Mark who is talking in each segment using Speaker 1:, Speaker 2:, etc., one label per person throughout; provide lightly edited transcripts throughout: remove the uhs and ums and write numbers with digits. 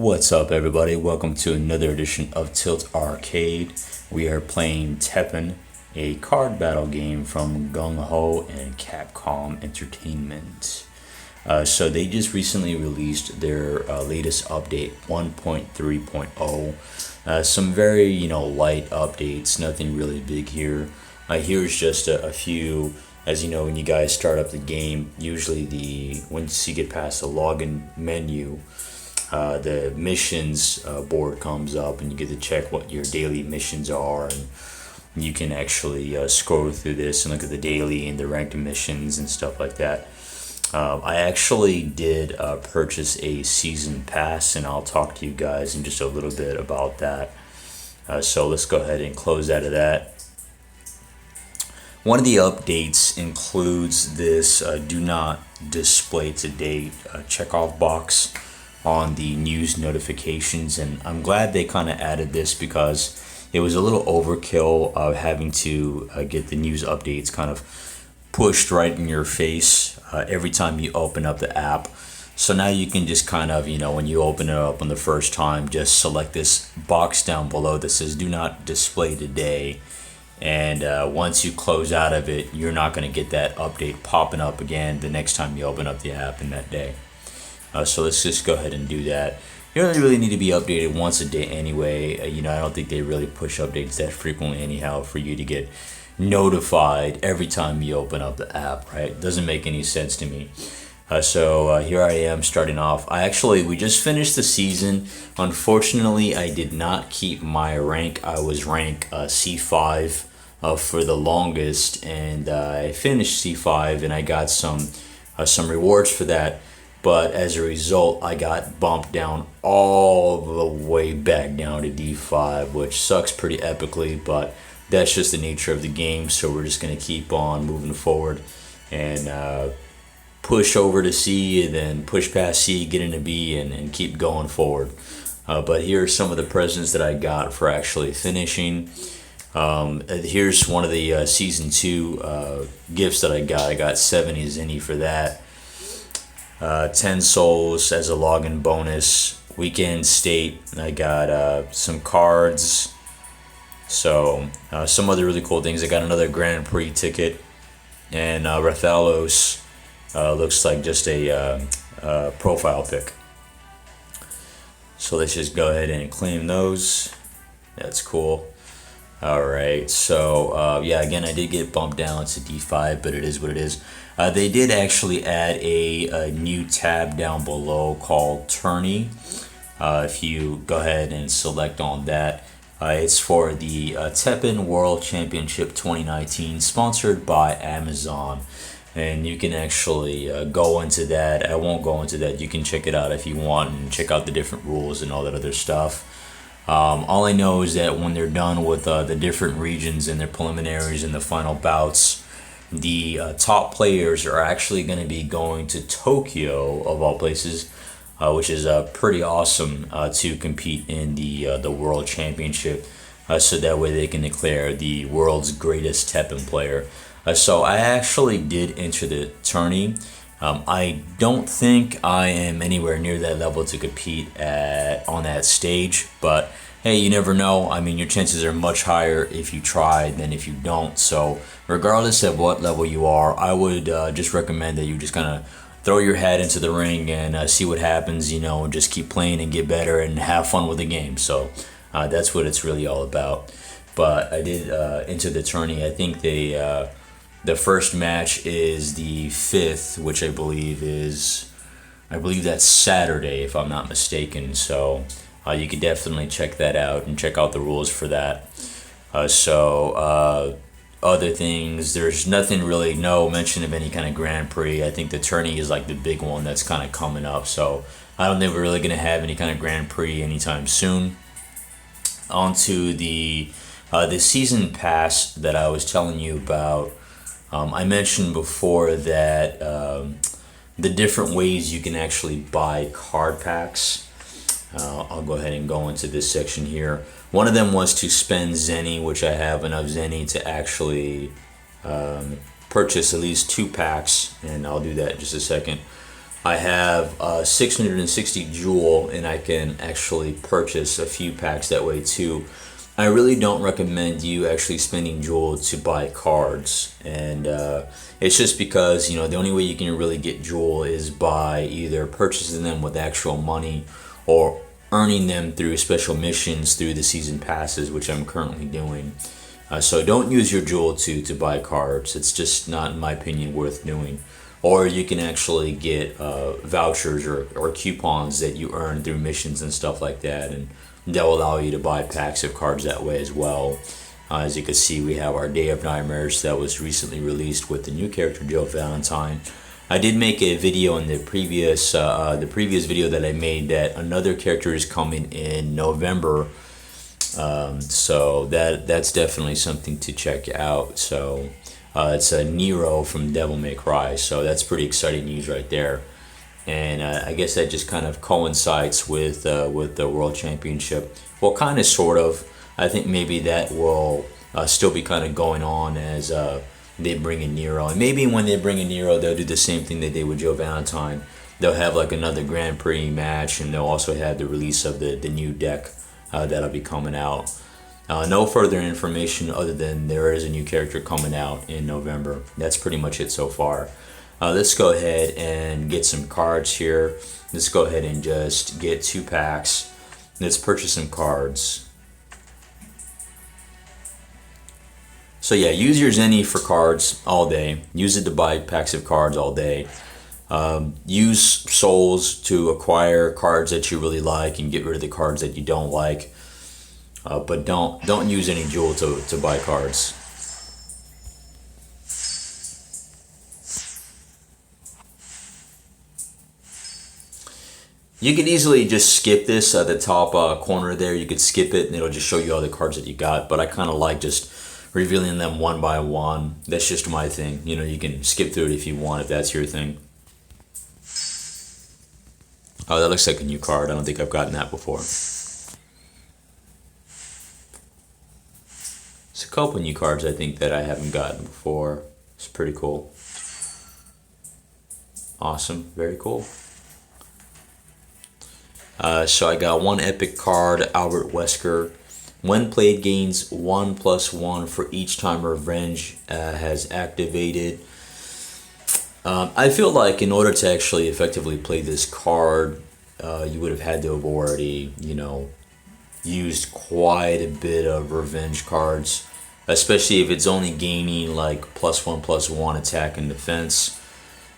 Speaker 1: What's up, everybody? Welcome to another edition of Tilt Arcade. We are playing Teppen, a card battle game from Gung Ho and Capcom Entertainment. So they just recently released their latest update 1.3.0. Some very light updates, nothing really big here. Here's just a few. As you know, when you guys start up the game, usually once you get past the login menu, the missions board comes up, and you get to check what your daily missions are, and you can actually scroll through this and look at the daily and the ranked missions and stuff like that. I actually did purchase a season pass, and I'll talk to you guys in just a little bit about that. So let's go ahead and close out of that. One of the updates includes this do not display to date checkoff box on the news notifications, and I'm glad they kind of added this because it was a little overkill of having to get the news updates kind of pushed right in your face every time you open up the app. So now you can just kind of, when you open it up on the first time, just select this box down below that says do not display today. And once you close out of it, you're not going to get that update popping up again the next time you open up the app in that day. So let's just go ahead and do that. You don't really need to be updated once a day anyway. I don't think they really push updates that frequently anyhow for you to get notified every time you open up the app, right? Doesn't make any sense to me. So here I am starting off. We just finished the season. Unfortunately, I did not keep my rank. I was rank C5 for the longest, and I finished C5, and I got some rewards for that. But as a result, I got bumped down all the way back down to D5, which sucks pretty epically, but that's just the nature of the game. So we're just going to keep on moving forward and push over to C, and then push past C, get into B, and keep going forward. But here are some of the presents that I got for actually finishing. Here's one of the Season 2 gifts that I got. I got 70 Zenny for that. 10 souls as a login bonus. Weekend state. I got some cards. So some other really cool things. I got another Grand Prix ticket, and Rathalos looks like just a profile pic. So let's just go ahead and claim those. That's cool. Alright, so again, I did get bumped down to D5, but it is what it is. They did actually add a new tab down below called Tourney. If you go ahead and select on that, it's for the Teppen World Championship 2019, sponsored by Amazon. And you can actually go into that. I won't go into that. You can check it out if you want and check out the different rules and all that other stuff. All I know is that when they're done with the different regions and their preliminaries and the final bouts, the top players are actually going to be going to Tokyo, of all places, which is pretty awesome to compete in the World Championship, so that way they can declare the world's greatest Teppen player. So I actually did enter the tourney. I don't think I am anywhere near that level to compete on that stage, but hey, you never know. I mean, your chances are much higher if you try than if you don't. So regardless of what level you are, I would just recommend that you just kind of throw your hat into the ring and see what happens, and just keep playing and get better and have fun with the game. So that's what it's really all about. But I did enter the tourney. I think the first match is the 5th, which I believe that's Saturday, if I'm not mistaken. So you could definitely check that out and check out the rules for that. Other things, there's nothing really, no mention of any kind of Grand Prix. I think the tourney is like the big one that's kind of coming up. So I don't think we're really going to have any kind of Grand Prix anytime soon. On to the season pass that I was telling you about. I mentioned before that the different ways you can actually buy card packs. I'll go ahead and go into this section here. One of them was to spend Zenny, which I have enough Zenny to actually purchase at least 2 packs, and I'll do that in just a second. I have 660 jewel, and I can actually purchase a few packs that way too. I really don't recommend you actually spending jewel to buy cards, and it's just because the only way you can really get jewel is by either purchasing them with actual money or earning them through special missions through the season passes, which I'm currently doing. So don't use your jewel to buy cards. It's just not, in my opinion, worth doing. Or you can actually get vouchers or coupons that you earn through missions and stuff like that, and that will allow you to buy packs of cards that way as well. As you can see, we have our Day of Nightmares that was recently released with the new character Jill Valentine. I did make a video in the previous video that I made that another character is coming in November. So that's definitely something to check out. So it's a Nero from Devil May Cry. So that's pretty exciting news right there. And I guess that just kind of coincides with the World Championship. Well, kind of, sort of. I think maybe that will still be kind of going on as they bring in Nero. And maybe when they bring in Nero, they'll do the same thing they did with Joe Valentine. They'll have like another Grand Prix match, and they'll also have the release of the new deck that'll be coming out. No further information other than there is a new character coming out in November. That's pretty much it so far. Let's go ahead and get some cards here. Let's go ahead and just get 2 packs. Let's purchase some cards. So yeah, use your Zenny for cards all day. Use it to buy packs of cards all day. Use souls to acquire cards that you really like and get rid of the cards that you don't like. But don't use any jewel to buy cards. You could easily just skip this at the top corner there. You could skip it and it'll just show you all the cards that you got. But I kind of like just revealing them one by one. That's just my thing. You can skip through it if you want, if that's your thing. Oh, that looks like a new card. I don't think I've gotten that before. There's a couple new cards I think that I haven't gotten before. It's pretty cool. Awesome. Very cool. So I got 1 epic card, Albert Wesker. When played, gains 1+1 for each time Revenge has activated. I feel like in order to actually effectively play this card, you would have had to have already, used quite a bit of Revenge cards, especially if it's only gaining like +1/+1 attack and defense.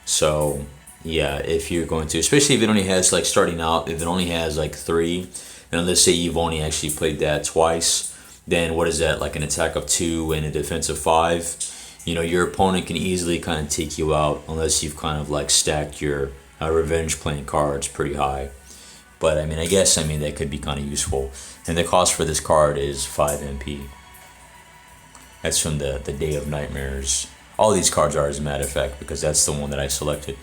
Speaker 1: So yeah, if you're going to, especially if it only has like starting out, if it only has like 3, and let's say you've only actually played that twice, then what is that, like an attack of 2 and a defense of 5? Your opponent can easily kind of take you out unless you've kind of like stacked your Revenge playing cards pretty high. But I guess that could be kind of useful. And the cost for this card is 5 MP. That's from the Day of Nightmares. All these cards are, as a matter of fact, because that's the one that I selected.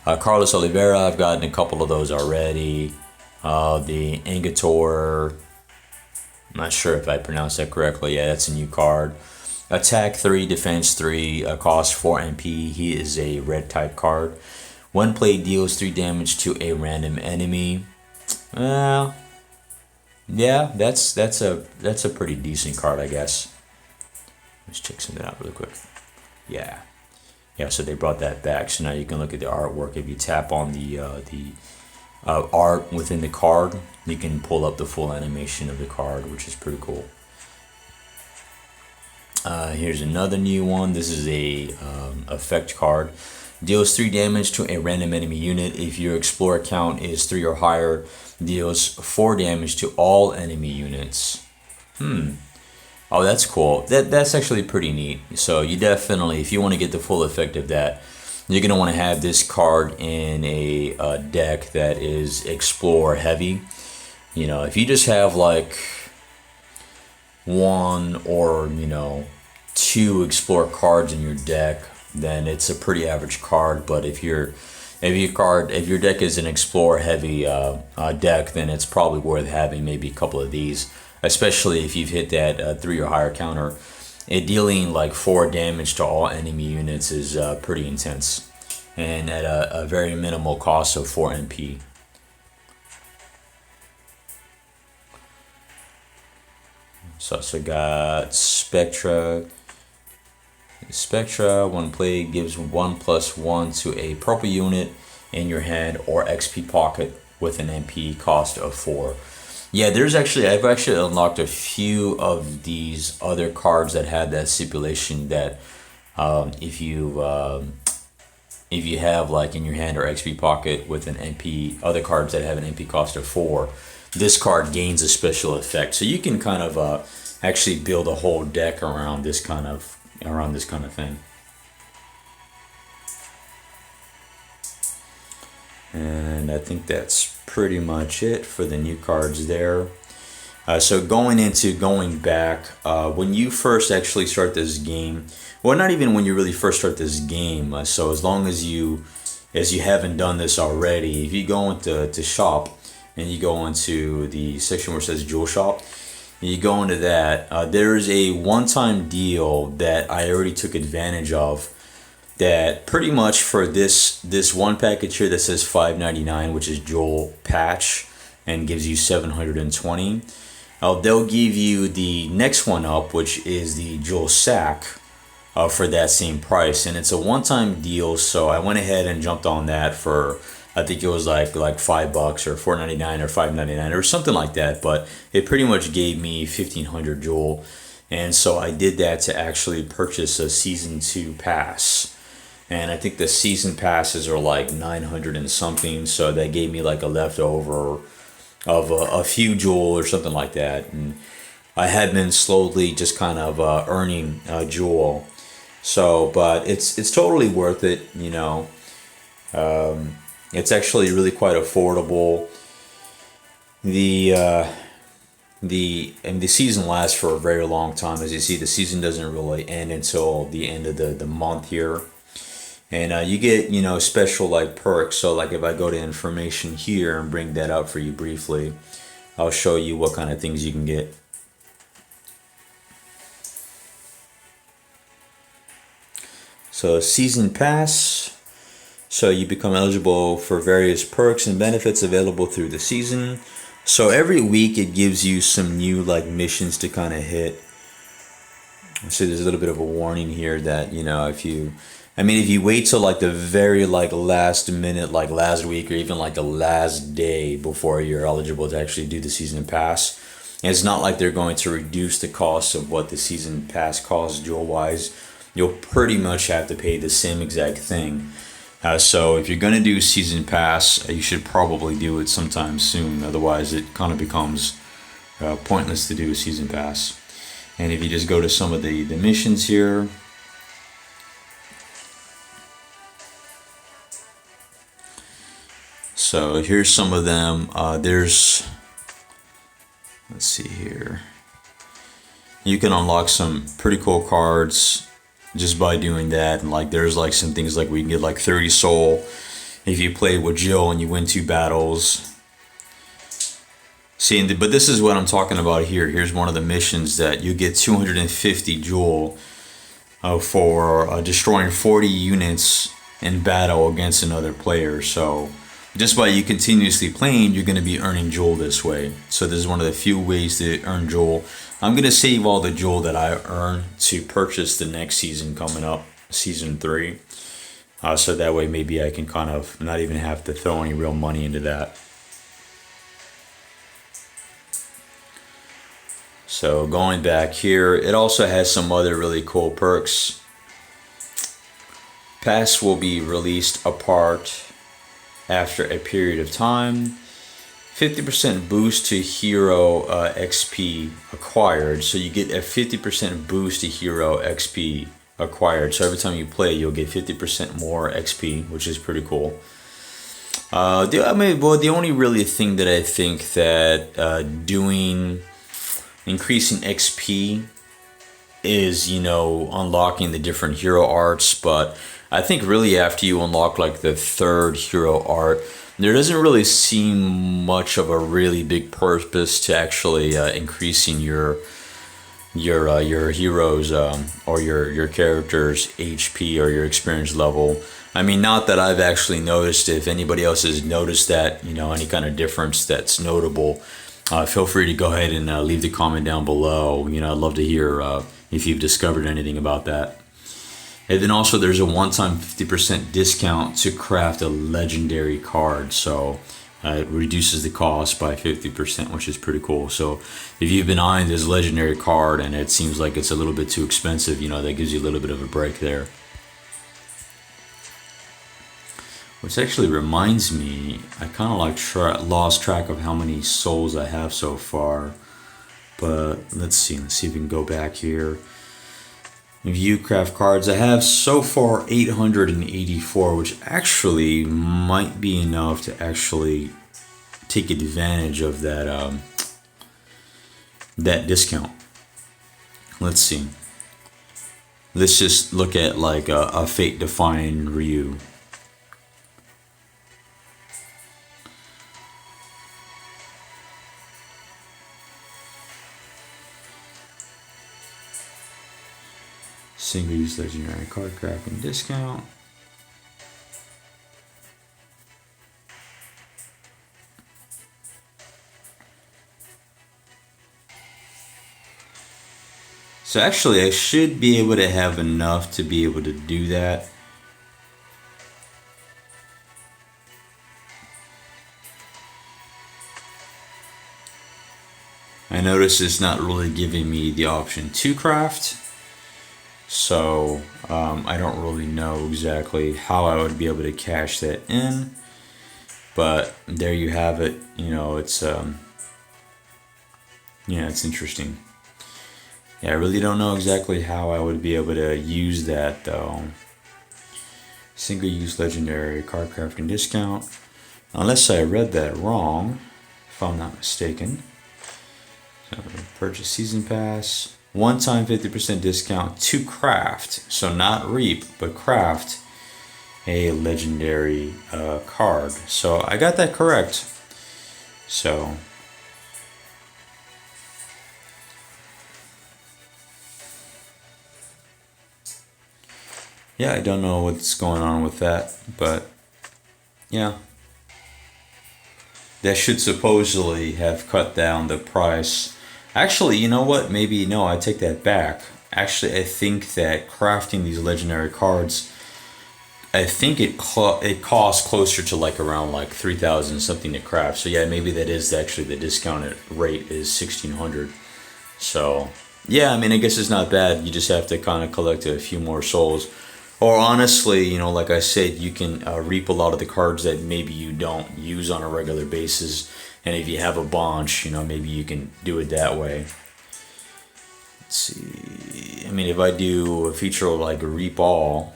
Speaker 1: Carlos Oliveira, I've gotten a couple of those already. The Angator, I'm not sure if I pronounced that correctly. Yeah, that's a new card. Attack 3, defense 3, cost 4 MP. He is a red type card. When played, deals 3 damage to a random enemy. Yeah, that's a pretty decent card, I guess. Let's check something out really quick. Yeah, so they brought that back. So now you can look at the artwork. If you tap on the art within the card, you can pull up the full animation of the card, which is pretty cool. Here's another new one. This is a effect card. Deals 3 damage to a random enemy unit. If your explorer count is 3 or higher, deals 4 damage to all enemy units. Oh, that's cool. That's actually pretty neat. So you definitely, if you want to get the full effect of that, you're going to want to have this card in a deck that is explore heavy. If you just have like 1 or 2 explore cards in your deck, then it's a pretty average card. But if your deck is an explore heavy deck, then it's probably worth having maybe a couple of these, especially if you've hit that 3 or higher counter. It dealing like 4 damage to all enemy units is pretty intense. and at a very minimal cost of 4 NP. So I also got Spectra. Spectra, when played, gives 1+1 to a purple unit in your hand or XP pocket with an NP cost of 4. Yeah, I've actually unlocked a few of these other cards that had that stipulation that if you have like in your hand or XP pocket with an NP, other cards that have an NP cost of 4, this card gains a special effect. So you can kind of actually build a whole deck around this kind of thing. And I think that's pretty much it for the new cards there. So going back, when you first actually start this game, well, not even when you really first start this game. So as long as you haven't done this already, if you go into shop and you go into the section where it says Jewel Shop, and you go into that, there's a one-time deal that I already took advantage of. That pretty much for this one package here that says $5.99, which is Jewel Patch, and gives you 720. They'll give you the next one up, which is the Jewel Sack, for that same price, and it's a one-time deal. So I went ahead and jumped on that for, I think it was like $5 or $4.99 or $5.99 or something like that. But it pretty much gave me 1,500 Jewel, and so I did that to actually purchase a Season 2 pass. And I think the season passes are like 900 and something, so that gave me like a leftover of a few Jewel or something like that. And I had been slowly just kind of earning Jewel. So, but it's totally worth it, you know. It's actually really quite affordable. The season lasts for a very long time. As you see, the season doesn't really end until the end of the month here. And you get, you know, special like perks. So like if I go to information here and bring that up for you briefly, I'll show you what kind of things you can get. So season pass. So you become eligible for various perks and benefits available through the season. So every week it gives you some new like missions to kind of hit. So there's a little bit of a warning here that, you know, if you wait till like the very like last minute, like last week or even like the last day before you're eligible to actually do the season pass, and it's not like they're going to reduce the cost of what the season pass costs Jewel wise. You'll pretty much have to pay the same exact thing. So if you're going to do season pass, you should probably do it sometime soon. Otherwise, it kind of becomes pointless to do a season pass. And if you just go to some of the missions here, so here's some of them. Let's see here. You can unlock some pretty cool cards just by doing that. And like there's like some things like we can get like 30 soul if you play with Jill and you win 2 battles. See, but this is what I'm talking about here. Here's one of the missions that you get 250 Jewel for destroying 40 units in battle against another player. So just by you continuously playing, you're going to be earning Jewel this way. So this is one of the few ways to earn Jewel. I'm going to save all the Jewel that I earn to purchase the next season coming up, season 3. So that way maybe I can kind of not even have to throw any real money into that. So going back here, it also has some other really cool perks. Pass will be released apart after a period of time. 50% boost to hero XP acquired. So you get a 50% boost to hero XP acquired. So every time you play, you'll get 50% more XP, which is pretty cool. The only really thing that I think that increasing XP is, you know, unlocking the different hero arts. But I think really after you unlock like the 3rd hero art, there doesn't really seem much of a really big purpose to actually increasing your your heroes or your character's HP or your experience level. I mean, not that I've actually noticed. If anybody else has noticed that, any kind of difference that's notable, feel free to go ahead and leave the comment down below. I'd love to hear if you've discovered anything about that. And then also there's a one-time 50% discount to craft a legendary card. So it reduces the cost by 50%, which is pretty cool. So if you've been eyeing this legendary card and it seems like it's a little bit too expensive, that gives you a little bit of a break there. Which actually reminds me, I kind of like lost track of how many souls I have so far. But let's see if we can go back here. View craft cards. I have so far 884, which actually might be enough to actually take advantage of that that discount. Let's see. Let's just look at like a fate-defying Ryu. Single-use legendary card crafting discount. So actually I should be able to have enough to be able to do that. I notice it's not really giving me the option to craft. So I don't really know exactly how I would be able to cash that in, but there you have it. It's it's interesting. Yeah, I really don't know exactly how I would be able to use that though. Single-use legendary card crafting discount, unless I read that wrong, if I'm not mistaken. So purchase season pass. One-time 50% discount to craft, so not reap, but craft a legendary card. So I got that correct. So yeah, I don't know what's going on with that, but yeah. That should supposedly have cut down the price. Actually, you know what? Maybe, no, I take that back. Actually, I think that crafting these legendary cards, I think it costs closer to like around like 3,000 something to craft. So yeah, maybe that is actually the discounted rate is 1,600. So yeah, I mean, I guess it's not bad. You just have to kind of collect a few more souls. Or honestly, like I said, you can reap a lot of the cards that maybe you don't use on a regular basis. And if you have a bunch, maybe you can do it that way. Let's see. I mean, if I do a feature like reap all,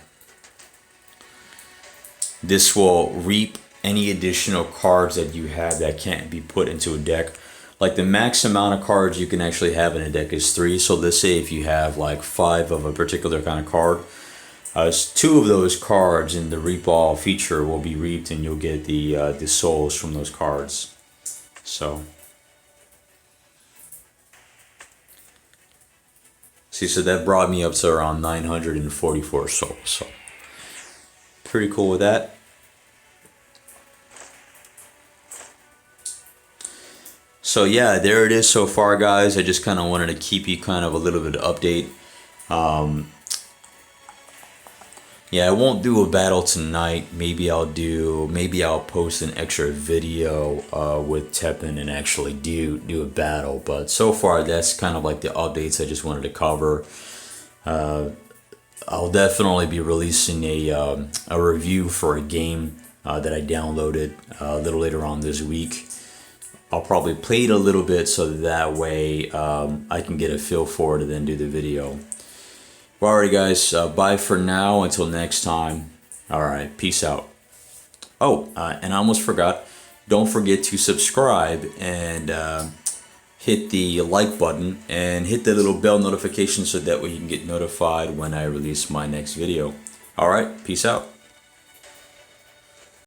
Speaker 1: this will reap any additional cards that you have that can't be put into a deck. Like the max amount of cards you can actually have in a deck is 3. So let's say if you have like 5 of a particular kind of card, 2 of those cards in the reap all feature will be reaped, and you'll get the souls from those cards. So see, so that brought me up to around 944 souls. So pretty cool with that. So yeah, there it is so far, guys. I just kind of wanted to keep you kind of a little bit of update. Yeah, I won't do a battle tonight. Maybe I'll post an extra video with Teppen and actually do a battle. But so far, that's kind of like the updates I just wanted to cover. I'll definitely be releasing a review for a game that I downloaded a little later on this week. I'll probably play it a little bit so that way I can get a feel for it and then do the video. Well, alright guys, bye for now until next time. Alright, peace out. Oh, and I almost forgot, don't forget to subscribe and hit the like button and hit the little bell notification so that way you can get notified when I release my next video. Alright, peace out.